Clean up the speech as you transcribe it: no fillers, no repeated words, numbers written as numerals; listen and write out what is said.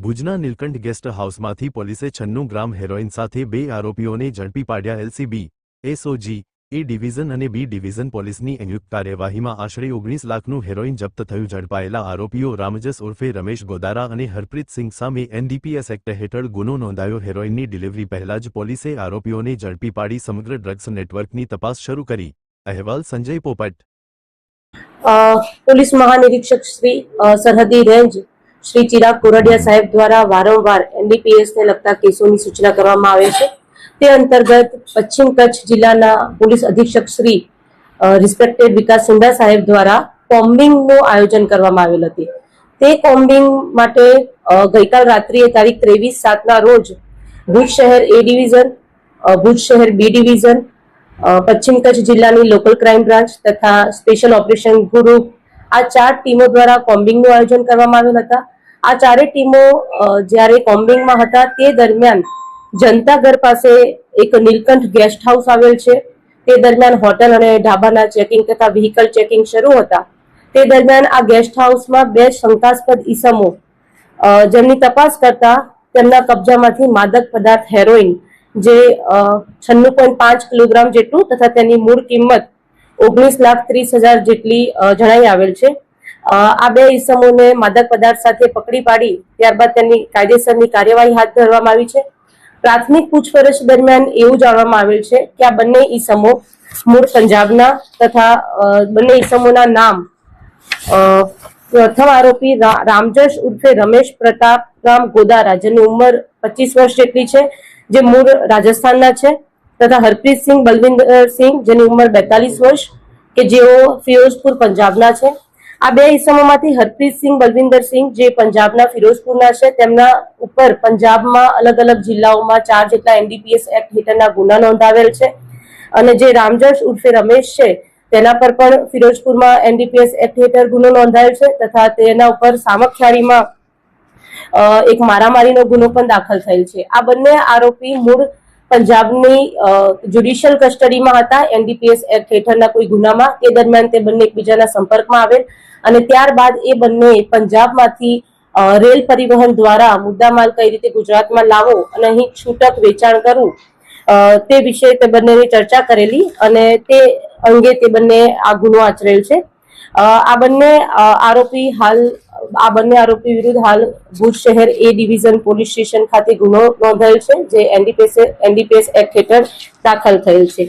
ભુજના નીલકંઠ ગેસ્ટ હાઉસમાંથી પોલીસે 96 ગ્રામ હેરોઇન સાથે 2 આરોપીઓને ઝડપી પાડ્યા। એલસીબી, એસઓજી, એ ડિવિઝન અને બી ડિવિઝન પોલીસની સંયુક્ત કાર્યવાહીમાં આશરે 19 લાખનું હેરોઇન જપ્ત થયું। ઝડપાયેલા આરોપીઓ રામજસ ઉર્ફે રમેશ ગોદારા અને હરપ્રીતસિંહ સામે એનડીપીએસ એક્ટ હેઠળ ગુનો નોંધાયો। હેરોઇનની ડિલિવરી પહેલા જ પોલીસે આરોપીઓને ઝડપી પાડી સમગ્ર ડ્રગ્સ નેટવર્કની તપાસ શરૂ કરી। અહેવાલ સંજય પોપટ। પોલીસ મહાનિરીક્ષક શ્રી સરહદી રેન્જ શ્રી ચિરાગ કોરડિયા સાહેબ દ્વારા વારંવાર એનડીપીએસ ને લગતા કેસોની સૂચના કરવામાં આવે છે। તે અંતર્ગત પશ્ચિમ કચ્છ જિલ્લાના પોલીસ અધિક્ષક શ્રી રિસ્પેક્ટેડ વિકાસ સિંધા સાહેબ દ્વારા કોમ્બિંગનું આયોજન કરવામાં આવેલ હતું। તે કોમ્બિંગ માટે ગઈકાલ રાત્રિએ તારીખ 23/7ના રોજ ભુજ શહેર એ ડિવિઝન, ભુજ શહેર બી ડિવિઝન, પશ્ચિમ કચ્છ જિલ્લાની લોકલ ક્રાઇમ બ્રાન્ચ તથા સ્પેશિયલ ઓપરેશન ગ્રુપ આ 4 ટીમો દ્વારા કોમ્બિંગનું આયોજન કરવામાં આવેલ હતા। આ 4 ટીમો જ્યારે કોમ્બિંગમાં હતા તે દરમિયાન જનતાઘર પાસે એક નીલકંઠ ગેસ્ટ હાઉસ આવેલ છે। તે દરમિયાન હોટલ અને ઢાબાના ચેકિંગ તથા વ્હીકલ ચેકિંગ શરૂ હતા। તે દરમિયાન આ ગેસ્ટ હાઉસમાં 2 શંકાસ્પદ ઈસમો જેમની તપાસ કરતા તેમના કબજામાંથી માદક પદાર્થ હેરોઇન જે 96.5 કિલોગ્રામ જેટલું તથા તેની મૂળ કિંમત 19,30,000 જેટલી જણાઈ આવેલ છે। આ 2 ઈસમોને માદક પદાર્થ સાથે પકડી પાડી ત્યારબાદ તેની કાયદેસરની કાર્યવાહી હાથ ધરવામાં આવી છે। પ્રાથમિક પૂછપરછ દરમિયાન એવું જાણવામાં આવેલ છે કે આ બંને ઈસમો મૂળ પંજાબના તથા બંને ઈસમોના નામ પ્રથમ આરોપી રામજશ ઉર્ફે રમેશ પ્રતાપરામ ગોદારા જેની ઉંમર 25 વર્ષ જેટલી છે જે મૂળ રાજસ્થાનના છે તથા હરપ્રીતસિંહ બલવિંદરસિંહ જેની ઉંમર 42 વર્ષ કે જેઓ ફિરોઝપુર પંજાબના છે। આ 2 ઈસમોમાંથી હરપ્રીતસિંહ બલવિંદરસિંહ જે પંજાબના ફિરોઝપુરના છે તેમના ઉપર પંજાબમાં અલગ અલગ જિલ્લાઓમાં 4 જેટલા એનડીપીએસ એક્ટ હેઠળના ગુના નોંધાવેલ છે અને જે રામજશ ઉર્ફે રમેશ છે તેના પર પણ ફિરોઝપુરમાં એનડીપીએસ એક્ટ હેઠળ ગુનો નોંધાયેલ છે તથા તેના ઉપર સામખિયાળીમાં એક મારામારીનો ગુનો પણ દાખલ થયેલ છે। આ બંને આરોપી મૂળ પંજાબની જ્યુડિશિયલ કસ્ટડીમાં હતા એનડીપીએસ એક્ટ હેઠળના કોઈ ગુનામાં। તે દરમિયાન તે બંને એકબીજાના સંપર્કમાં આવેલ અને ત્યારબાદ એ બંને પંજાબમાંથી રેલ પરિવહન દ્વારા મુદ્દામાલ કઈ રીતે ગુજરાતમાં લાવવો અને અહીં છૂટક વેચાણ કરવું તે વિશે તે બંનેની ચર્ચા કરેલી અને તે અંગે તે બંને આ ગુનો આચરેલ છે। આ બંને આરોપી વિરુદ્ધ હાલ ભુજ શહેર એ ડિવિઝન પોલીસ સ્ટેશન ખાતે ગુનો નોંધાયેલ છે જે એનડીપીએસ એક્ટ હેઠળ દાખલ થયેલ છે।